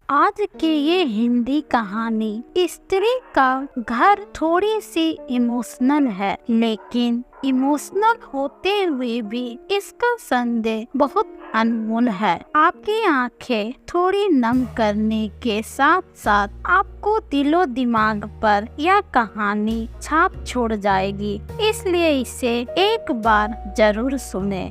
आज की ये हिंदी कहानी स्त्री का घर थोड़ी सी इमोशनल है, लेकिन इमोशनल होते हुए भी इसका संदेश बहुत अनमोल है। आपकी आंखें थोड़ी नम करने के साथ साथ आपको दिलो दिमाग पर यह कहानी छाप छोड़ जाएगी, इसलिए इसे एक बार जरूर सुने।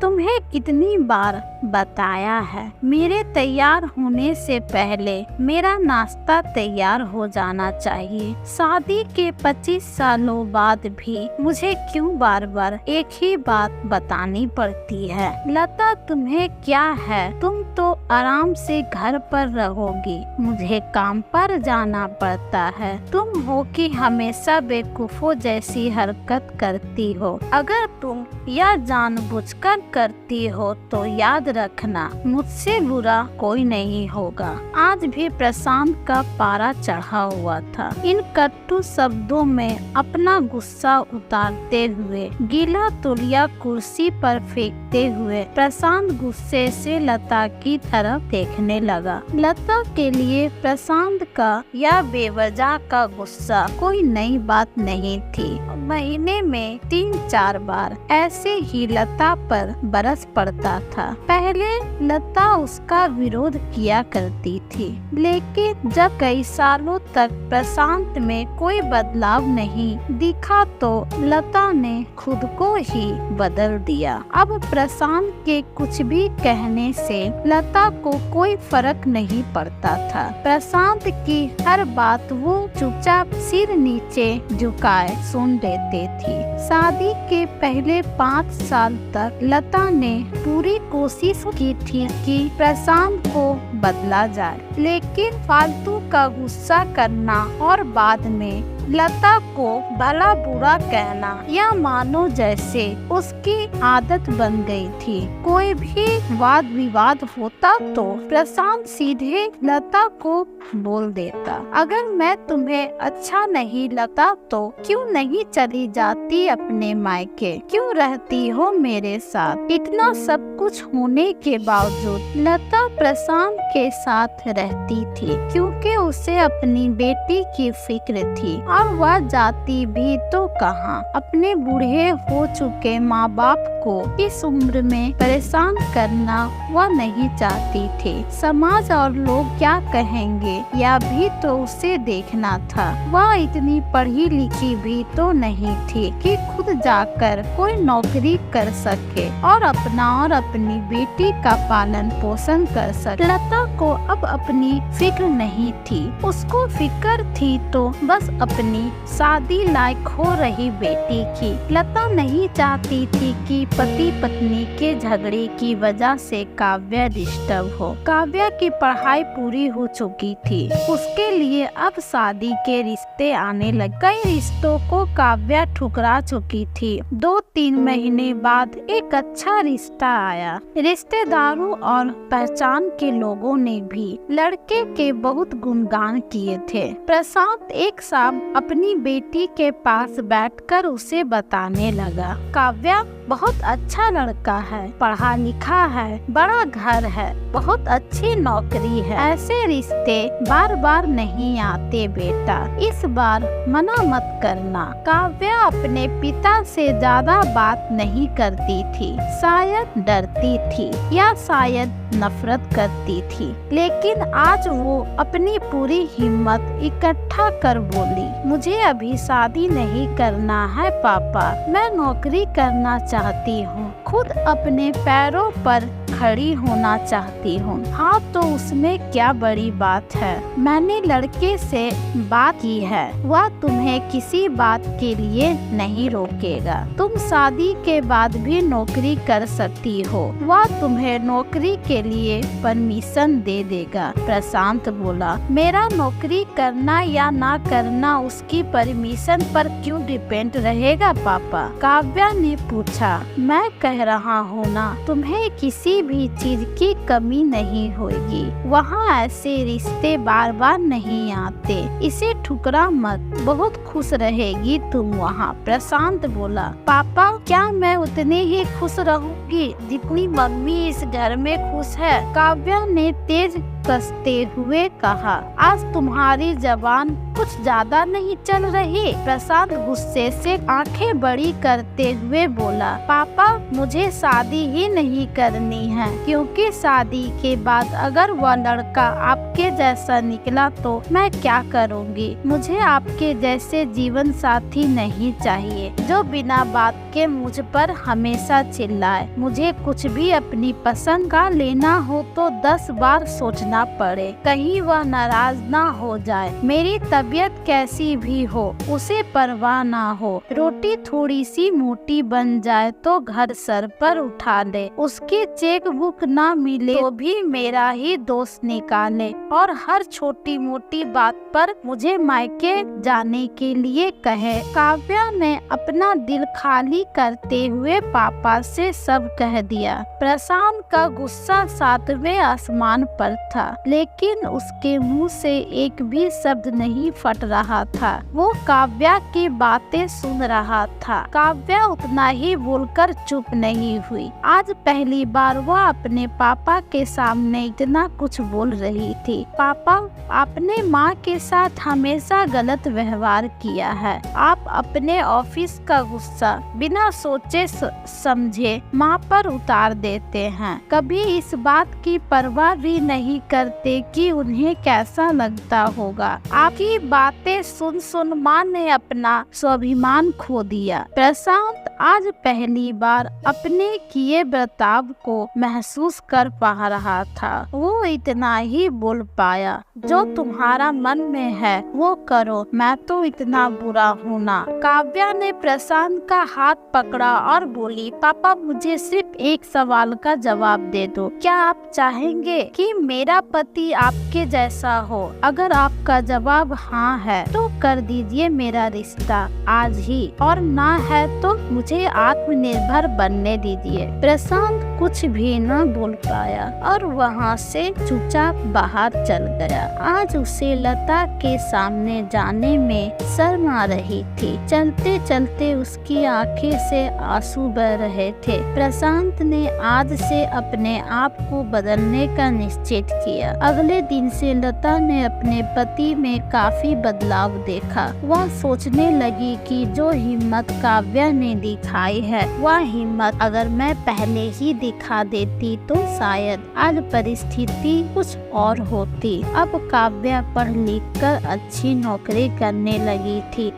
तुम्हें कितनी बार बताया है, मेरे तैयार होने से पहले मेरा नाश्ता तैयार हो जाना चाहिए। शादी के 25 सालों बाद भी मुझे क्यों बार बार एक ही बात बतानी पड़ती है? लता, तुम्हें क्या है? तुम तो आराम से घर पर रहोगी, मुझे काम पर जाना पड़ता है। तुम हो कि हमेशा बेवकूफों जैसी हरकत करती हो। अगर तुम यह जानबूझकर करती हो तो याद रखना, मुझसे बुरा कोई नहीं होगा। आज भी प्रशांत का पारा चढ़ा हुआ था। इन कटु शब्दों में अपना गुस्सा उतारते हुए, गीला तौलिया कुर्सी पर फेंकते हुए प्रशांत गुस्से से लता की तरफ देखने लगा। लता के लिए प्रशांत का यह बेवजह का गुस्सा कोई नई बात नहीं थी। महीने में 3-4 बार ऐसे ही लता पर बरस पड़ता था। पहले लता उसका विरोध किया करती थी, लेकिन जब कई सालों तक प्रशांत में कोई बदलाव नहीं दिखा तो लता ने खुद को ही बदल दिया। अब प्रशांत के कुछ भी कहने से लता को कोई फर्क नहीं पड़ता था। प्रशांत की हर बात वो चुपचाप सिर नीचे झुकाए सुन लेती थी। शादी के पहले 5 साल तक लता ने पूरी कोशिश की थी कि प्रशांत को बदला जाए, लेकिन फालतू का गुस्सा करना और बाद में लता को भला बुरा कहना या मानो जैसे उसकी आदत बन गई थी। कोई भी वाद विवाद होता तो प्रशांत सीधे लता को बोल देता, अगर मैं तुम्हें अच्छा नहीं लगता तो क्यों नहीं चली जाती अपने मायके, क्यों रहती हो मेरे साथ? इतना सब कुछ होने के बावजूद लता प्रशांत के साथ रहती थी, क्योंकि उसे अपनी बेटी की फिक्र थी। और वह जाती भी तो कहाँ, अपने बूढ़े हो चुके माँ बाप को इस उम्र में परेशान करना वह नहीं चाहती थी। समाज और लोग क्या कहेंगे यह भी तो उसे देखना था। वह इतनी पढ़ी लिखी भी तो नहीं थी कि खुद जाकर कोई नौकरी कर सके और अपना और अपनी बेटी का पालन पोषण कर सके। लता को अब अपनी फिक्र नहीं थी, उसको फिक्र थी तो बस अपनी शादी लायक हो रही बेटी की। लता नहीं चाहती थी कि पति पत्नी के झगड़े की वजह से काव्या डिस्टर्ब हो। काव्या की पढ़ाई पूरी हो चुकी थी, उसके लिए अब शादी के रिश्ते आने लगे। कई रिश्तों को काव्या ठुकरा चुकी थी। 2-3 महीने बाद एक अच्छा रिश्ता आया। रिश्तेदारों और पहचान के लोगों ने भी लड़के के बहुत गुणगान किए थे। प्रशांत एक शाम अपनी बेटी के पास बैठकर उसे बताने लगा, काव्या बहुत अच्छा लड़का है, पढ़ा लिखा है, बड़ा घर है, बहुत अच्छी नौकरी है। ऐसे रिश्ते बार बार नहीं आते बेटा, इस बार मना मत करना। काव्या अपने पिता से ज्यादा बात नहीं करती थी, शायद डरती थी या शायद नफरत करती थी, लेकिन आज वो अपनी पूरी हिम्मत इकट्ठा कर बोली, मुझे अभी शादी नहीं करना है पापा, मैं नौकरी करना चाहती हूँ, खुद अपने पैरों पर खड़ी होना चाहती हूँ। हाँ तो उसमें क्या बड़ी बात है, मैंने लड़के से बात की है, वह तुम्हें किसी बात के लिए नहीं रोकेगा। तुम शादी के बाद भी नौकरी कर सकती हो, वह तुम्हें नौकरी के लिए परमिशन दे देगा। प्रशांत बोला, मेरा नौकरी करना या ना करना उसकी परमिशन पर क्यों डिपेंड रहेगा पापा? काव्या ने पूछा, मैं कह रहा हूँ ना, तुम्हें किसी भी चीज की कमी नहीं होगी। वहाँ ऐसे रिश्ते बार बार नहीं आते, इसे ठुकरा मत, बहुत खुश रहेगी तुम वहाँ। प्रशांत बोला, पापा क्या मैं उतनी ही खुश रहूंगी जितनी मम्मी इस घर में खुश है? काव्या ने तेज कसते हुए कहा, आज तुम्हारी जबान कुछ ज्यादा नहीं चल रही? प्रशांत गुस्से से आंखें बड़ी करते हुए बोला, पापा मुझे शादी ही नहीं करनी है, क्योंकि शादी के बाद अगर वह लड़का आपके जैसा निकला तो मैं क्या करूँगी? मुझे आपके जैसे जीवन साथी नहीं चाहिए जो बिना बात के मुझ पर हमेशा चिल्लाए। मुझे कुछ भी अपनी पसंद का लेना हो तो 10 बार सोचना पड़े, कहीं वह नाराज ना हो जाए। मेरी तबीयत कैसी भी हो उसे परवाह ना हो। रोटी थोड़ी सी मोटी बन जाए तो घर सर पर उठा ले, उसकी चेक बुक ना मिले तो भी मेरा ही दोस्त निकाले और हर छोटी मोटी बात पर मुझे मायके जाने के लिए कहे। काव्या ने अपना दिल खाली करते हुए पापा से सब कह दिया। प्रशांत का गुस्सा 7वें आसमान पर था, लेकिन उसके मुंह से एक भी शब्द नहीं फट रहा था। वो काव्या की बातें सुन रहा था। काव्या उतना ही बोलकर चुप नहीं हुई। आज पहली बार वह अपने पापा के सामने इतना कुछ बोल रही थी। पापा, आपने माँ के साथ हमेशा गलत व्यवहार किया है। आप अपने ऑफिस का गुस्सा बिना सोचे समझे माँ पर उतार देते हैं। कभी इस बात की परवाह भी नहीं करते कि उन्हें कैसा लगता होगा। आपकी बातें सुन सुन माँ ने अपना स्वाभिमान खो दिया। प्रशांत आज पहली बार अपने किए बर्ताव को महसूस कर पा रहा था। वो इतना ही बोल पाया, जो तुम्हारा मन में है वो करो, मैं तो इतना बुरा हूँ ना। काव्या ने प्रशांत का हाथ पकड़ा और बोली, पापा मुझे सिर्फ एक सवाल का जवाब दे दो। क्या आप चाहेंगे कि मेरा पति आपके जैसा हो? अगर आपका जवाब हाँ है तो कर दीजिए मेरा रिश्ता आज ही, और ना है तो मुझे आत्मनिर्भर बनने दीजिए। प्रशांत कुछ भी न बोल पाया और वहाँ से चुपचाप बाहर चल गया। आज उसे लता के सामने जाने में शर्म आ रही थी। चलते चलते उसकी आंखें से आंसू बह रहे थे। प्रशांत ने आज से अपने आप को बदलने का निश्चय किया। अगले दिन से लता ने अपने पति में काफी बदलाव देखा। वह सोचने लगी कि जो हिम्मत काव्या ने दिखाई है, वह हिम्मत अगर मैं पहले ही दिखा देती तो शायद आज परिस्थिति कुछ और होती। अब काव्या पढ़ लिख कर अच्छी नौकरी करने लगी थी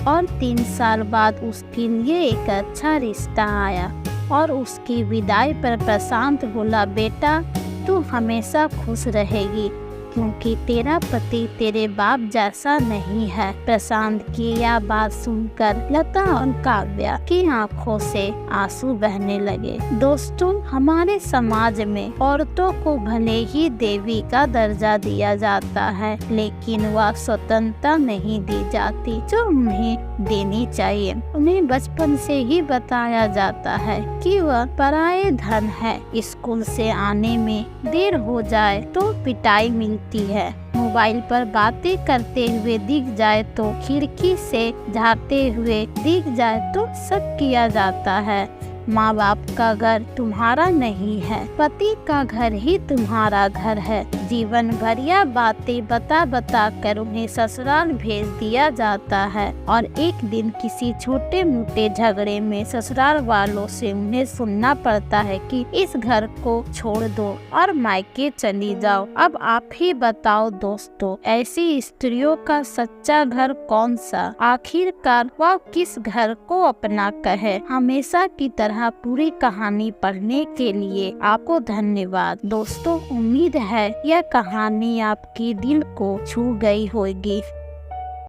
और 3 साल बाद उसके लिए एक अच्छा रिश्ता आया। और उसकी विदाई पर प्रशांत बोला, बेटा तू हमेशा खुश रहेगी क्योंकि तेरा पति तेरे बाप जैसा नहीं है। प्रशांत की यह बात सुनकर लता और काव्या की आंखों से आंसू बहने लगे। दोस्तों, हमारे समाज में औरतों को भले ही देवी का दर्जा दिया जाता है, लेकिन वह स्वतंत्रता नहीं दी जाती जो उन्हें देनी चाहिए। उन्हें बचपन से ही बताया जाता है कि वह पराये धन है। स्कूल से आने में देर हो जाए तो पिटाई मिलती है। मोबाइल पर बातें करते हुए दिख जाए तो, खिड़की से झाँकते हुए दिख जाए तो सब किया जाता है। माँ बाप का घर तुम्हारा नहीं है, पति का घर ही तुम्हारा घर है। जीवन भर यह बातें बता बता कर उन्हें ससुराल भेज दिया जाता है और एक दिन किसी छोटे मोटे झगड़े में ससुराल वालों से उन्हें सुनना पड़ता है कि इस घर को छोड़ दो और मायके चली जाओ। अब आप ही बताओ दोस्तों, ऐसी स्त्रियों का सच्चा घर कौन सा? आखिरकार वह किस घर को अपना कहे? हमेशा की तरह पूरी कहानी पढ़ने के लिए आपको धन्यवाद। दोस्तों, उम्मीद है यह कहानी आपकी दिल को छू गई होगी।